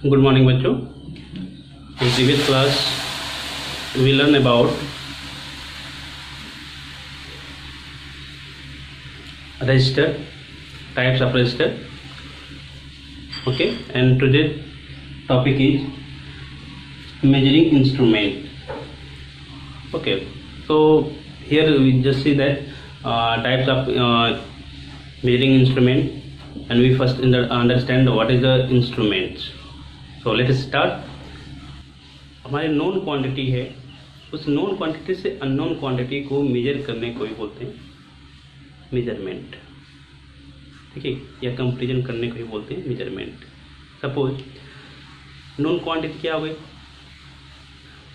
Good morning बच्चों। In previous class we learn about register, types of register. Okay, and today's topic is measuring instrument. Okay, so here we just see that types of measuring instrument, and we first understand what is the instruments. So let us start. हमारे known quantity है, उस known quantity से unknown quantity को major करने को ही बोलते हैं measurement. ठीक है, या कंपेरिजन करने को ही बोलते हैं मेजरमेंट। सपोज नोन क्वांटिटी क्या हो गई।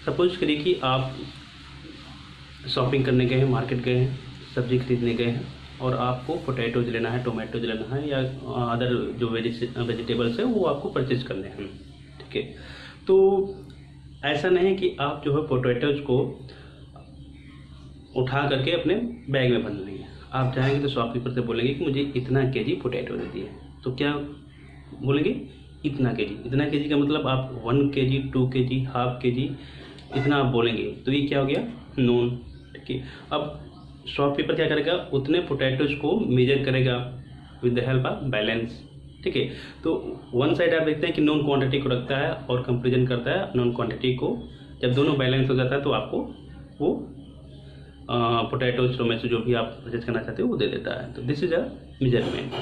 सपोज करिए कि आप शॉपिंग करने गए हैं, मार्केट गए हैं, सब्जी खरीदने गए हैं और आपको पोटैटोज लेना है, टोमेटोज लेना है, या अदर जो वेजिटेबल्स है वो आपको परचेज करने हैं। ठीक है, तो ऐसा नहीं कि आप जो है पोटैटोज को उठा करके अपने बैग में बंद लेंगे। आप जाएंगे तो शॉपकीपर से बोलेंगे कि मुझे इतना केजी पोटैटो दे दिए। तो क्या बोलेंगे? इतना केजी। इतना केजी का मतलब आप 1 केजी, 2 केजी, हाफ केजी, इतना आप बोलेंगे। तो ये क्या हो गया? नोन। ठीक है, अब शॉपकीपर क्या करेगा? उतने पोटैटोज को मेजर करेगा with the help of balance. ठीक है, तो वन साइड आप देखते हैं कि नॉन क्वांटिटी को रखता है और कंपेरिजन करता है नॉन क्वांटिटी को। जब दोनों बैलेंस हो जाता है तो आपको वो पोटैटोज, टोमेटो जो भी आप परचेज करना चाहते हो वो दे देता है। तो दिस इज अ मेजरमेंट।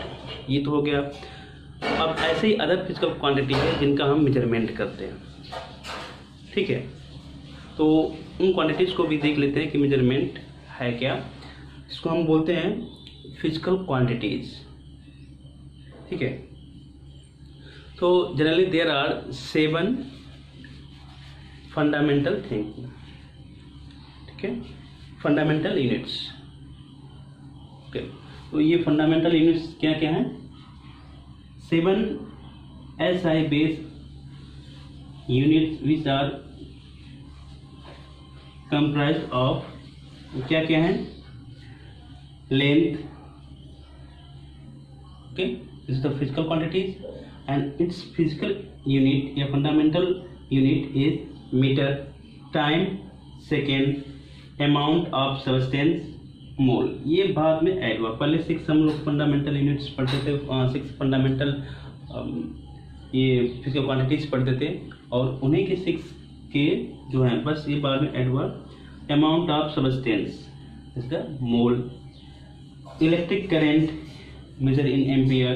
ये तो हो गया। अब ऐसे ही अदर फिजिकल क्वांटिटी है जिनका हम मेजरमेंट करते हैं। ठीक है, तो उन क्वांटिटीज़ को भी देख लेते हैं कि मेजरमेंट है क्या। इसको हम बोलते हैं फिजिकल क्वांटिटीज़। ठीक है, तो generally there are 7 fundamental thing. ठीक है, फंडामेंटल यूनिट्स। ओके, तो ये फंडामेंटल यूनिट्स क्या क्या हैं? 7 SI base units which are comprised of क्या क्या है? Length. Okay, this is the physical quantities and its physical unit या fundamental unit is meter, time, second, amount of substance, mole। ये बाद में ऐड हुआ। पहले 6 हम लोग फंडामेंटल यूनिट्स पढ़ते थे, 6 फंडामेंटल ये फिजिकल क्वांटिटीज पढ़ते थे और उन्हीं के 6 के जो है बस ये बाद में ऐड हुआ। अमाउंट ऑफ सब्सटेंस इसका mole, electric current measure in ampere,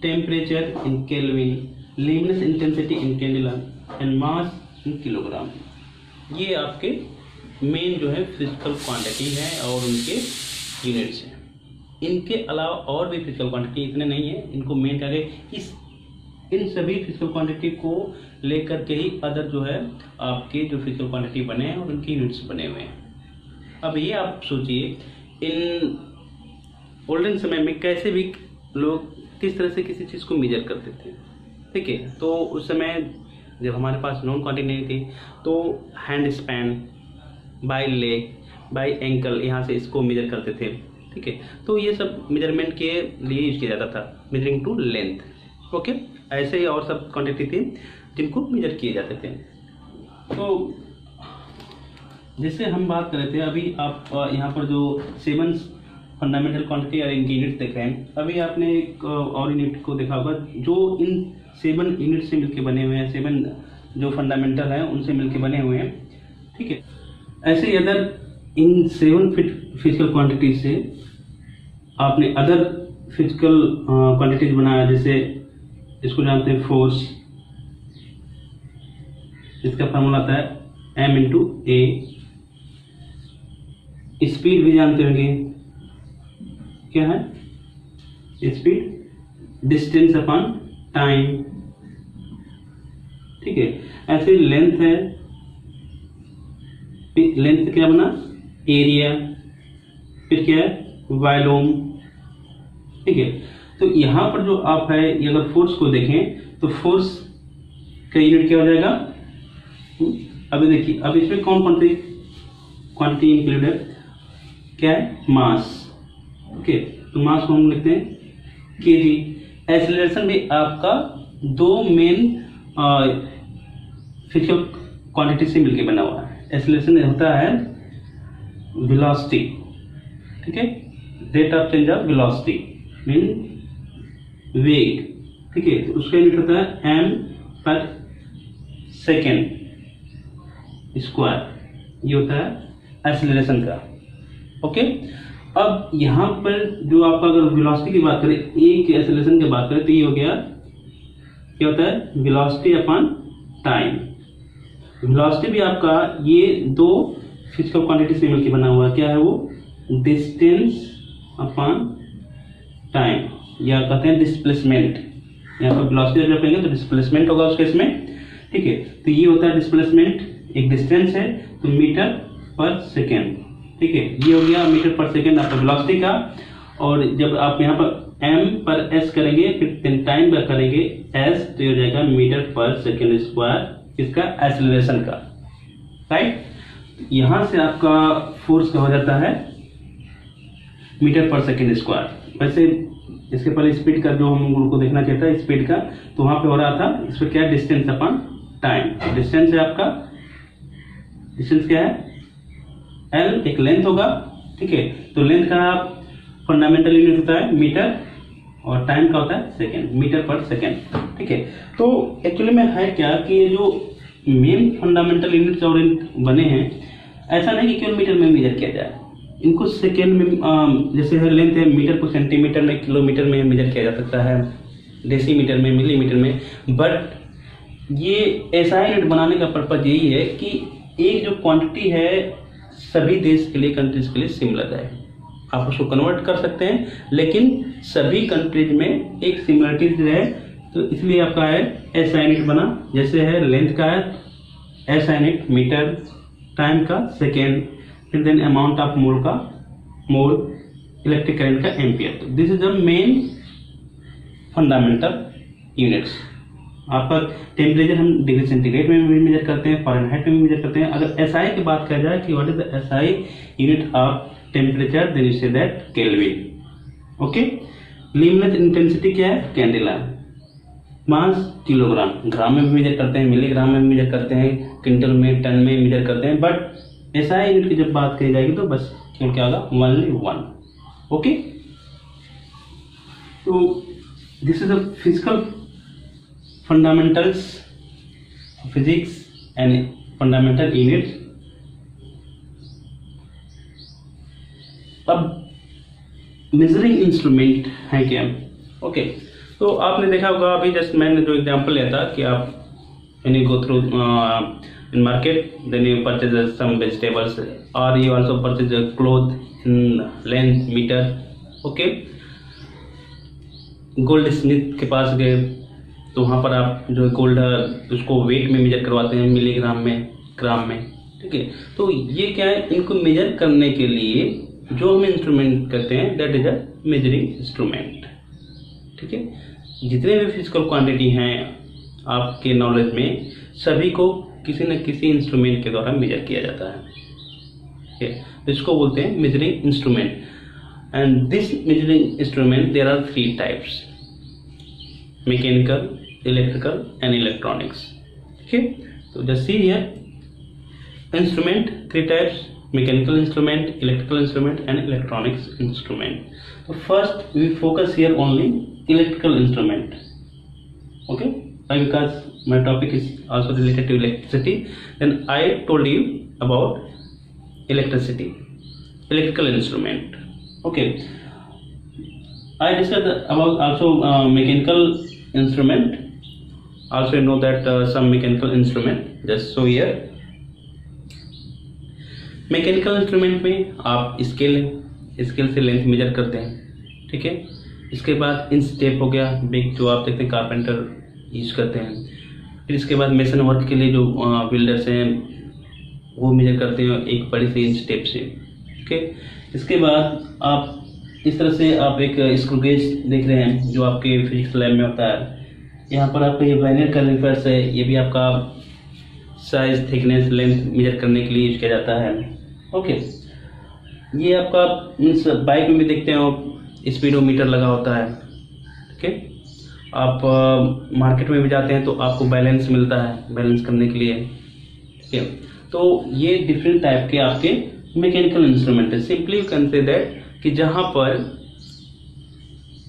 temperature in Kelvin, luminous intensity in candela and mass in kilogram। ये आपके मेन जो है फिजिकल क्वांटिटी है और उनके यूनिट्स हैं। इनके अलावा और भी फिजिकल क्वांटिटी इतने नहीं है, इनको मेन क्या है, इन सभी फिजिकल क्वांटिटी को लेकर के ही अदर जो है आपके जो फिजिकल क्वांटिटी बने हैं और उनके यूनिट्स बने हुए हैं। अब ये आप सोचिए, इन ओल्डन समय में कैसे भी लोग किस तरह से किसी चीज़ को मेजर करते थे। ठीक है, तो उस समय जब हमारे पास नॉन क्वांटिटी नहीं थी तो hand span, by leg, by ankle, यहाँ से इसको मेजर करते थे। ठीक है, तो ये सब मेजरमेंट के लिए यूज किया जाता था, मेजरिंग टू लेंथ। ओके, ऐसे ही और सब क्वांटिटी थी जिनको मेजर किए जाते थे। तो जिससे हम बात कर रहे थे अभी, आप यहाँ पर जो 7 फंडामेंटल क्वांटिटी और इनकी यूनिट देख रहे हैं। अभी आपने एक और यूनिट को देखा होगा जो इन 7 यूनिट से मिलकर बने हुए हैं, 7 जो फंडामेंटल हैं उनसे मिलकर बने हुए हैं। ठीक है, ऐसे ही अदर इन 7 फिजिकल क्वांटिटी से आपने अदर फिजिकल क्वांटिटीज बनाया। जैसे इसको जानते हैं फोर्स, इसका फार्मूला आता है M × A। स्पीड भी जानते होंगे, क्या है? Speed distance upon time. ठीक है, ऐसे लेंथ है, लेंथ क्या बना? एरिया। फिर क्या है? वॉल्यूम। ठीक है, तो यहां पर जो आप है, अगर फोर्स को देखें तो फोर्स का यूनिट क्या हो जाएगा? अभी देखिए, अब इसमें कौन क्वांटिटी इंक्लूड है? क्या है? मास। ओके, तो मास को हम लिखते हैं केजी। एक्सेलरेशन भी आपका 2 मेन फिजिकल क्वांटिटी से मिलकर बना हुआ है। एक्सेलरेशन होता है वेलोसिटी, ठीक है, rate of change of velocity mean वेग, ठीक है, तो उसका यूनिट होता है एम पर सेकेंड स्क्वायर, ये होता है एक्सेलरेशन का। ओके, अब यहाँ पर जो आपका अगर वेलोसिटी की बात करें, एक एक्सेलरेशन की बात करें, तो ये हो गया क्या होता है वेलोसिटी अपॉन टाइम। वेलोसिटी भी आपका ये दो फिजिकल क्वांटिटी से मिलकर बना हुआ है। क्या है वो? डिस्टेंस अपॉन टाइम, या कहते हैं डिस्प्लेसमेंट। यहाँ पर वेलोसिटी जब रखेंगे तो डिस्प्लेसमेंट होगा उस केस में, ठीक है। तो ये होता है डिस्प्लेसमेंट, एक डिस्टेंस है तो मीटर पर सेकेंड, ठीक है, ये हो गया मीटर पर सेकेंड आपका वेलोसिटी का। और जब आप यहाँ पर m पर s करेंगे, फिर टाइम पर करेंगे s, तो ये हो जाएगा मीटर पर सेकेंड स्क्वायर इसका एक्सेलरेशन का, राइट। यहाँ से आपका फोर्स का हो जाता है मीटर पर सेकेंड स्क्वायर। वैसे इसके पहले स्पीड का जो हम लोग को देखना चाहिए था, स्पीड का, तो वहां पे हो रहा था इस पर क्या है डिस्टेंस अपॉन टाइम। डिस्टेंस है आपका, डिस्टेंस क्या है l, एक लेंथ होगा, ठीक है। तो लेंथ का फंडामेंटल यूनिट होता है मीटर और टाइम का होता है सेकेंड, मीटर पर सेकेंड, ठीक है। तो एक्चुअली में है क्या कि ये जो मेन फंडामेंटल यूनिट्स और बने हैं, ऐसा नहीं कि केवल मीटर में मेजर किया जाए, इनको सेकेंड में, जैसे है लेंथ है, मीटर को सेंटीमीटर में, किलोमीटर में मेजर किया जा सकता है, डेसीमीटर में, मिलीमीटर में। बट ये ऐसा यूनिट बनाने का पर्पज यही है कि एक जो क्वांटिटी है सभी देश के लिए, कंट्रीज के लिए सिमिलर है। आप उसको कन्वर्ट कर सकते हैं, लेकिन सभी कंट्रीज में एक सिमिलरिटीज रहे, तो इसलिए आपका है ऐसा यूनिट बना। जैसे है लेंथ का है ऐसा यूनिट मीटर, टाइम का सेकेंड, फिर देन अमाउंट ऑफ मोल का मोल, इलेक्ट्रिक करंट का एम्पियर। तो this is the main fundamental units. आपका टेम्परेचर हम डिग्री सेंटीग्रेड में भी मेजर करते हैं, फ़ारेनहाइट में भी मेजर करते हैं। अगर एसआई की बात किया जाए कि what is the SI unit of temperature, then you say that kelvin. Okay, limit intensity क्या है? कैंडेला। मास किलोग्राम, ग्राम में भी मेजर करते हैं, मिलीग्राम में भी मेजर करते हैं, क्विंटल में, टन में मेजर करते हैं। बट एसआई यूनिट की जब बात करी जाएगी तो बस केवल क्या होगा, ओनली वन। ओके, तो this is the physical fundamentals of physics and fundamental units. अब मेजरिंग इंस्ट्रूमेंट है क्या? ओके, तो आपने देखा होगा अभी जस्ट मैंने जो एग्जांपल लिया था कि आप when you go through in market, then you purchase some vegetables or you also purchase a cloth in length meter. Okay, gold Smith के पास गए तो वहाँ पर आप जो गोल्ड उसको वेट में मेजर करवाते हैं, मिलीग्राम में, ग्राम में, ठीक है। तो ये क्या है, इनको मेजर करने के लिए जो हम इंस्ट्रूमेंट करते हैं that is a measuring instrument, ठीक है। जितने भी फिजिकल क्वांटिटी हैं आपके नॉलेज में, सभी को किसी न किसी इंस्ट्रूमेंट के द्वारा मेजर किया जाता है, ठीक है। इसको बोलते हैं measuring instrument. And this measuring instrument there are 3 types, mechanical, electrical and electronics, ठीक है। तो just see here instrument 3 types, mechanical instrument, electrical instrument and electronics instrument. तो first we focus here only electrical instrument, okay, because my topic is also related to electricity, then I told you about electricity, electrical instrument. Okay, I discussed about also mechanical instrument. Also you know that some mechanical instrument. Just so here, mechanical instrument में आप scale से length major करते हैं, ठीक है। इसके बाद inch tape हो गया, बिग जो आप देखते हैं कारपेंटर यूज करते हैं। फिर इसके बाद मेसन वर्क के लिए जो बिल्डर्स हैं वो मेजर करते हैं एक बड़ी सी इंच टेप से, ठीक है। इसके बाद आप इस तरह से आप एक स्क्रू गेज देख रहे हैं जो आपके फिजिक्स लैब में होता है। यहाँ पर आपका ये वर्नियर कैलिपर्स है, ये भी आपका साइज, थिकनेस, लेंथ मेजर करने के लिए यूज किया जाता है। ओके, ये आपका बाइक में भी देखते हो स्पीडोमीटर लगा होता है, ठीक है। आप मार्केट में भी जाते हैं तो आपको बैलेंस मिलता है बैलेंस करने के लिए, ठीक है। तो ये डिफरेंट टाइप के आपके मैकेनिकल इंस्ट्रूमेंट है। Simply you can say that कि जहाँ पर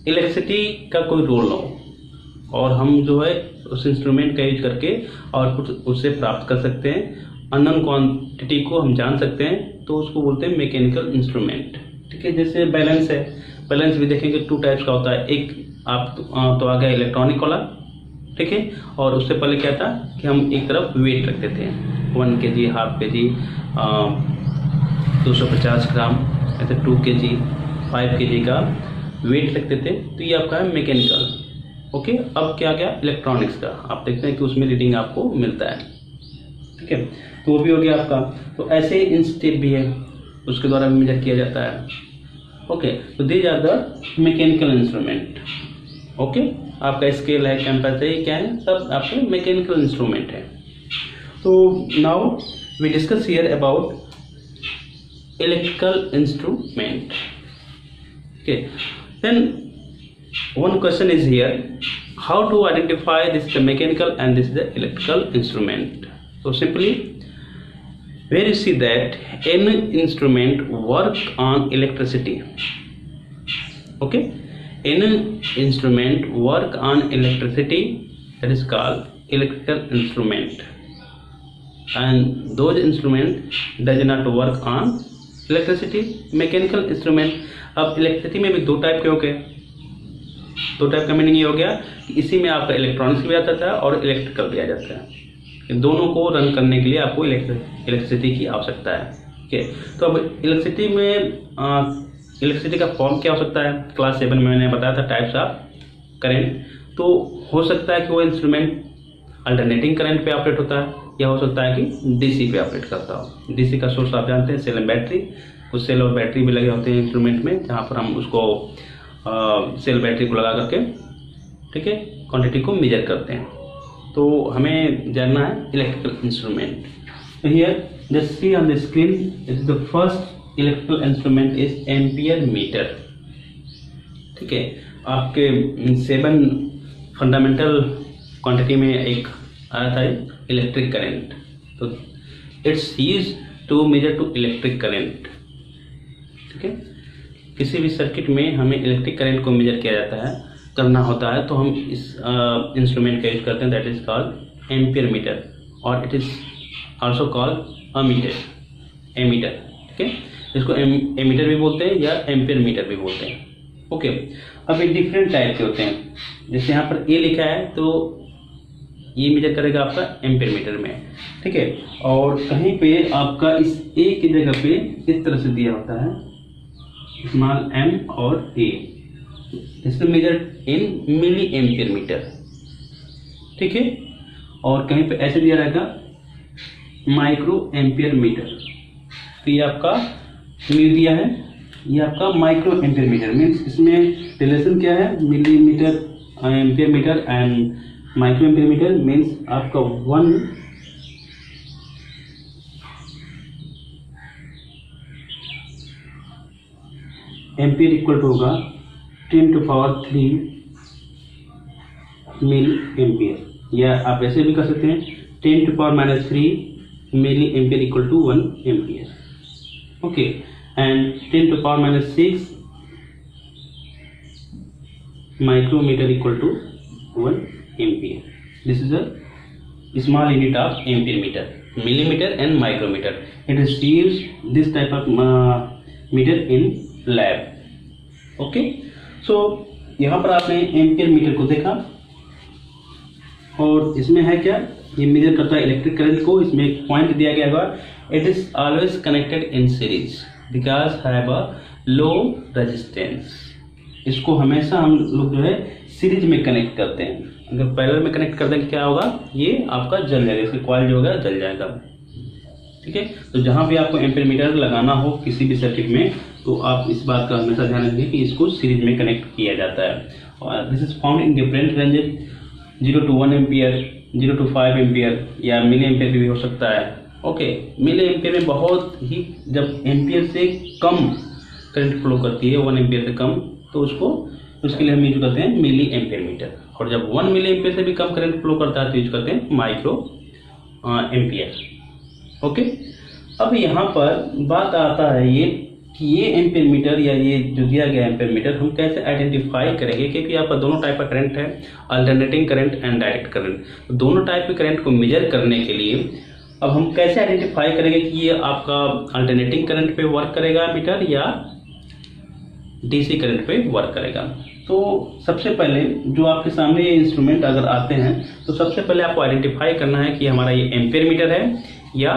इलेक्ट्रिसिटी का कोई रोल ना हो और हम जो है उस इंस्ट्रूमेंट का यूज करके आउटपुट उससे प्राप्त कर सकते हैं, अननोन क्वांटिटी को हम जान सकते हैं, तो उसको बोलते हैं मैकेनिकल इंस्ट्रूमेंट, ठीक है। जैसे बैलेंस है, बैलेंस भी देखेंगे 2 टाइप्स का होता है। एक आप तो आ गया इलेक्ट्रॉनिक वाला, ठीक है, और उससे पहले क्या था कि हम एक तरफ वेट रखते थे 1 kg, हाफ kg, 250 ग्राम, ऐसे 2 kg, 5 kg का वेट रखते थे, तो ये आपका है मैकेनिकल। ओके, अब क्या गया इलेक्ट्रॉनिक्स का, आप देखते हैं कि उसमें रीडिंग आपको मिलता है, ठीक है, तो वो भी हो गया आपका। तो ऐसे ही इन स्टेप भी है, उसके द्वारा भी मेजर किया जाता है। ओके, तो these are the mechanical instrument. Okay, आपका स्केल है, कंपास है, क्या है, सब आपके मैकेनिकल इंस्ट्रूमेंट है। तो now we discuss here about electrical instrument. Okay, then one question is here, how to identify this is the mechanical and this is the electrical instrument. So simply, where you see that any instrument work on electricity, okay, any instrument work on electricity, that is called electrical instrument, and those instrument does not work on electricity, mechanical instrument। अब electricity में भी 2 type के हो गए, 2 type का meaning ये हो गया कि इसी में आपका इलेक्ट्रॉनिक्स भी आ जाता है और इलेक्ट्रिकल भी आ जाता है। दोनों को रन करने के लिए आपको इलेक्ट्रिसिटी की आवश्यकता है, ठीक है। तो अब इलेक्ट्रिसिटी में इलेक्ट्रिसिटी का फॉर्म क्या हो सकता है, क्लास 7 में मैंने बताया था टाइप्स ऑफ करंट। तो हो सकता है कि वो इंस्ट्रूमेंट अल्टरनेटिंग करंट पे ऑपरेट होता है, या हो सकता है कि डीसी पे ऑपरेट करता हो। डीसी का सोर्स आप जानते हैं, सेल एंड बैटरी, कुछ सेल और बैटरी भी लगे होते हैं इंस्ट्रूमेंट में, जहाँ पर हम उसको सेल बैटरी को लगा करके, ठीक है, क्वांटिटी को मेजर करते हैं। तो हमें जानना है इलेक्ट्रिकल इंस्ट्रूमेंट। तो here just see on the screen, is the first electrical instrument is ampere meter, ठीक है। आपके 7 फंडामेंटल क्वांटिटी में एक आया था इलेक्ट्रिक करंट, तो it's used to measure to electric current, ठीक है। किसी भी सर्किट में हमें इलेक्ट्रिक करंट को मेजर किया जाता है, करना होता है, तो हम इस इंस्ट्रूमेंट का यूज करते हैं, that is called ampere meter, और it is also called ammeter, ammeter, ठीक है। इसको एमीटर भी बोलते हैं या एम्पियर मीटर भी बोलते हैं। ओके, अब ये डिफरेंट टाइप के होते हैं। जैसे यहाँ पर ए लिखा है तो ये मेजर करेगा आपका एम्पियर मीटर में, ठीक है। और कहीं पे आपका इस ए की जगह पे इस तरह से दिया होता है स्मॉल m और a, इसमें measure in milli ampere meter, ठीक है। और कहीं पे ऐसे दिया रहेगा माइक्रो एम्पियर मीटर, तो ये आपका म्यू दिया है, ये आपका माइक्रो एम्पियर मीटर मीन्स इसमें रिलेशन क्या है, millimeter ampere meter and micro ampere meter means आपका 1 एम्पियर इक्वल टू होगा 10⁻³ मिली एम्पियर, या आप ऐसे भी कर सकते हैं 10⁻³ milli ampere equal to 1 ampere, okay. And 10⁻⁶ micrometer equal to 1 ampere. This is a small unit of ampere meter, millimeter and micrometer. It is used this type of meter in lab. Okay, so यहाँ पर आपने ampere metre को देखा, और इसमें है क्या, ये मेजर करता है इलेक्ट्रिक करंट को। इसमें एक पॉइंट दिया गया होगा, it is always connected in series because have a low resistance. इसको हमेशा हम लोग जो है सीरीज में कनेक्ट करते हैं। अगर पैरेलल में कनेक्ट कर देंगे क्या होगा, ये आपका जल जाएगा, इसका कॉइल जो होगा जल जाएगा, ठीक है। तो जहां भी आपको एम्पियर मीटर लगाना हो किसी भी सर्किट में, तो आप इस बात का हमेशा ध्यान रखिए कि इसको सीरीज में कनेक्ट किया जाता है। और this is found in different ranges, 0 to 1 ampere, 0 to 5 ampere, या मिली एम्पियर भी हो सकता है। ओके, मिली एम्पियर में बहुत ही, जब एम्पियर से कम करंट फ्लो करती है, 1 एम्पियर से कम, तो उसके लिए हम यूज करते हैं मिली एम्पियर मीटर। और जब 1 मिली एम्पियर से भी कम करंट फ्लो करता है तो यूज करते हैं माइक्रो एम्पियर। ओके, अब यहाँ पर बात आता है ये कि ये एम्पियर मीटर या ये जो दिया गया एम्पियर मीटर हम कैसे आइडेंटिफाई करेंगे, क्योंकि आपका दोनों टाइप का करंट है, alternating current and direct current. दोनों टाइप के करंट को मेजर करने के लिए अब हम कैसे आइडेंटिफाई करेंगे कि ये आपका अल्टरनेटिंग करंट पे वर्क करेगा मीटर या डीसी करंट पे वर्क करेगा। तो सबसे पहले जो आपके सामने ये इंस्ट्रूमेंट अगर आते हैं तो सबसे पहले आपको आइडेंटिफाई करना है कि हमारा ये एम्पियर मीटर है या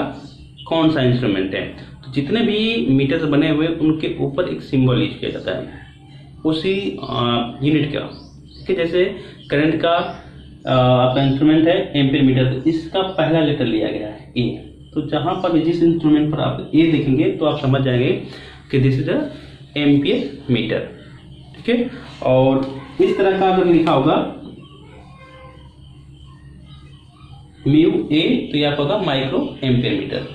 कौन सा इंस्ट्रूमेंट है। तो जितने भी मीटर्स बने हुए उनके ऊपर एक सिंबल यूज किया जाता है उसी यूनिट का। ठीक है, जैसे करंट का आपका इंस्ट्रूमेंट है एम्पियर मीटर, तो इसका पहला लेटर लिया गया है ए। तो जहां पर जिस इंस्ट्रूमेंट पर आप ए देखेंगे तो आप समझ जाएंगे कि this is a ampere meter. ठीक है, और इस तरह का अगर लिखा होगा म्यू ए तो यह आपका होगा माइक्रो एम्पियर मीटर,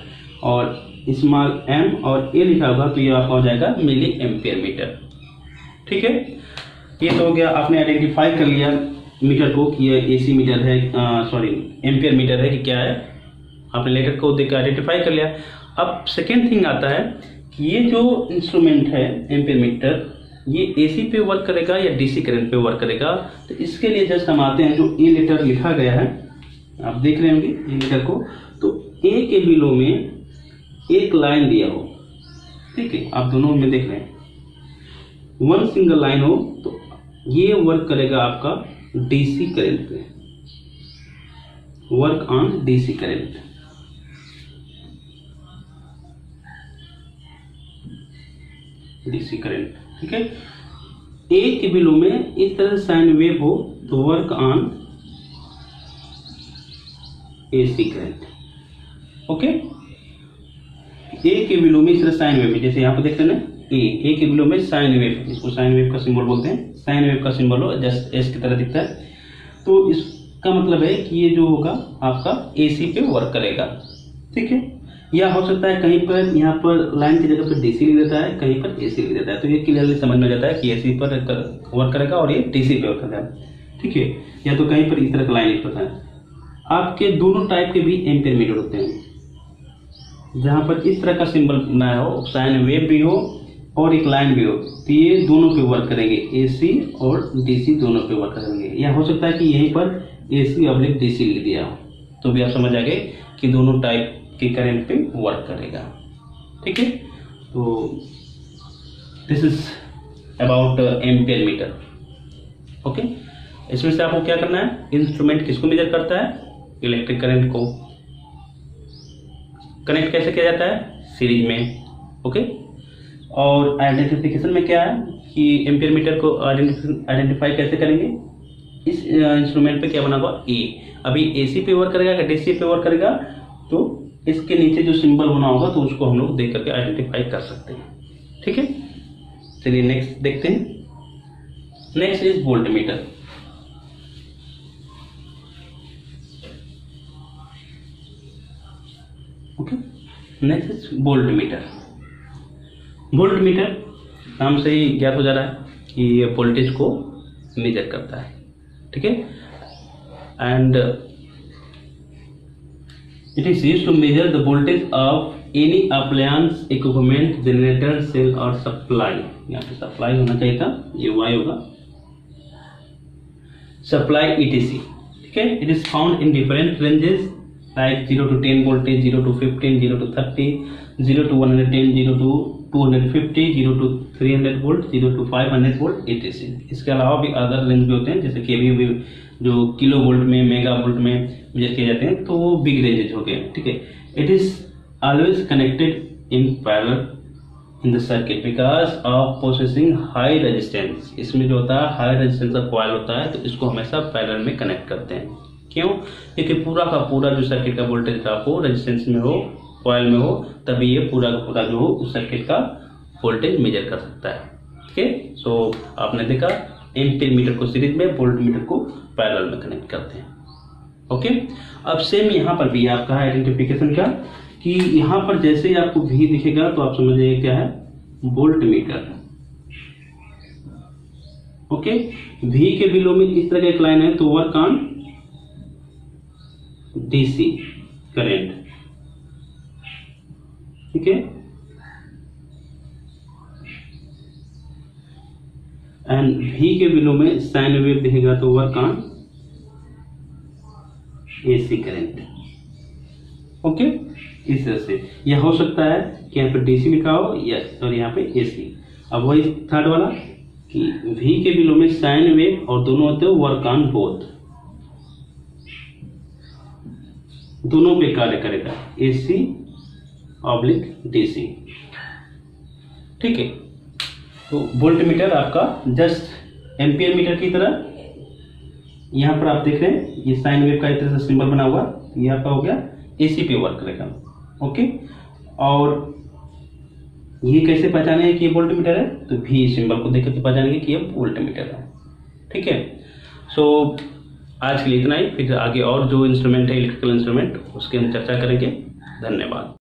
और स्मॉल एम और ए लिखा होगा तो यह आपका हो जाएगा मिली एम्पियर मीटर। ठीक है, ये तो हो गया, आपने आइडेंटिफाई कर लिया मीटर को कि ये एसी मीटर है, सॉरी एम्पियर मीटर है कि क्या है, आपने लेटर को देख कर आइडेंटिफाई कर लिया। अब सेकेंड थिंग आता है कि ये जो इंस्ट्रूमेंट है एम्पियर मीटर ये एसी पे वर्क करेगा या डीसी करंट पे वर्क करेगा। तो इसके लिए जस्ट हम आते हैं, जो ए लेटर लिखा गया है आप देख रहे होंगे ए लेटर को, तो ए के बिलो में एक लाइन दिया हो, ठीक है, आप दोनों में देख रहे हैं, वन सिंगल लाइन हो तो ये वर्क करेगा आपका डीसी करंट पे, work on DC current. DC current, ठीक है। ए के बिलो में इस तरह से साइन वेव हो तो work on AC current. Okay, A के बिलो में इस तरह साइन वेव, जैसे यहाँ पे देखते हैं ना ए के बिलो में साइन वेव, इसको साइन वेव का सिंबल बोलते हैं, साइन वेव का सिंबल हो जस्ट एस की तरह दिखता है। तो इसका मतलब है कि ये जो होगा आपका एसी पे वर्क करेगा। ठीक है, या हो सकता है कहीं पर यहाँ पर लाइन की जगह पर डीसी लिख देता है, कहीं पर एसी लिख देता है, तो ये क्लियरली समझ में जाता है कि एसी पर वर्क करेगा और ये डीसी पे वर्क करेगा। ठीक है, या तो कहीं पर इस तरह का लाइन लिख देता है। आपके दोनों टाइप के भी एम्पियर मीटर होते हैं, जहां पर इस तरह का सिंबल बनाया हो, साइन वेव भी हो और एक लाइन भी हो, तो ये दोनों पे वर्क करेंगे, एसी और डीसी दोनों पे वर्क करेंगे। या हो सकता है कि यहीं पर एसी और डीसी लिख दिया हो, तो भी आप समझ आ गए कि दोनों टाइप के करंट पे वर्क करेगा। ठीक है, तो this is about ampere meter. Okay, इसमें से आपको क्या करना है, इंस्ट्रूमेंट किसको मेजर करता है, इलेक्ट्रिक करंट को। कनेक्ट कैसे किया जाता है, सीरीज में। ओके, और आइडेंटिफिकेशन में क्या है कि एम्पियर मीटर को आइडेंटिफाई कैसे करेंगे, इस इंस्ट्रूमेंट पे क्या बना हुआ ए, अभी एसी पे वर्क करेगा या डीसी पे वर्क करेगा, तो इसके नीचे जो सिंबल बना होगा तो उसको हम लोग देख करके आइडेंटिफाई कर सकते हैं। ठीक है, चलिए नेक्स्ट देखते हैं। Next is volt meter. Okay, next is volt meter. Volt meter नाम से ही ज्ञात हो जा रहा है कि ये वोल्टेज को मेजर करता है। ठीक है, and it is used to measure the voltage of any appliance, equipment, generator, cell और सप्लाई। यहाँ पे सप्लाई होना चाहिए था, ये वाई होगा, सप्लाई ईटीसी। ठीक है, it is found in different ranges like 0 to 10 voltage, 0 to 15, 0 to 30, 0 to 110, 0 to 250, 0 to 300 volt, 0 to 500 volt etc. इसके अलावा भी अदर रेंज भी होते हैं, जैसे केवी भी जो किलो वोल्ट में, मेगा वोल्ट में मेजर किए जाते हैं, तो वो बिग रेंजेज हो गए। ठीक है, it is always connected in parallel in the circuit because of possessing high resistance. इसमें जो होता है हाई रेजिस्टेंस का कॉइल होता है, तो इसको हमेशा पैरेलल में कनेक्ट करते हैं। क्यों, क्योंकि पूरा का पूरा जो सर्किट का वोल्टेज आप हो रेजिस्टेंस में हो, कॉइल में हो, तभी ये पूरा का पूरा जो हो उस सर्किट का वोल्टेज मेजर कर सकता है। ठीक है, सो आपने देखा एम्पियर मीटर को सीरीज में, वोल्ट मीटर को पैरेलल में कनेक्ट करते हैं। ओके, अब सेम यहाँ पर भी आपका आइडेंटिफिकेशन का कि यहाँ पर जैसे ही आपको भी दिखेगा तो आप समझ जाइए क्या है, वोल्ट मीटर। ओके, V के बिलो में इस तरह का एक लाइन है तो वर्क ऑन DC करेंट, ठीक है। एंड V के बिलो में साइन वेव दिखेगा तो work on AC current, okay. इस तरह से यह हो सकता है कि यहाँ पे DC लिखा हो या और यहाँ पे AC। अब वही थर्ड वाला कि V के बिलो में साइन वेव और दोनों होते हैं वर्क ऑन बोथ, दोनों पे कार्य करेगा, AC ऑब्लिक DC, ठीक है। तो वोल्ट मीटर आपका जस्ट एम्पियर मीटर की तरह, यहाँ पर आप देख रहे हैं ये साइन वेव का इस तरह से सिंबल बना हुआ, ये आपका हो गया AC पे वर्क करेगा, ओके। और ये कैसे पहचाने कि ये वोल्ट मीटर है, तो V सिंबल को देख के पहचानेंगे कि ये वोल्ट मीटर है, ठीक है। सो आज के लिए इतना ही, फिर आगे और जो इंस्ट्रूमेंट है इलेक्ट्रिकल इंस्ट्रूमेंट उसके हम चर्चा करेंगे। धन्यवाद।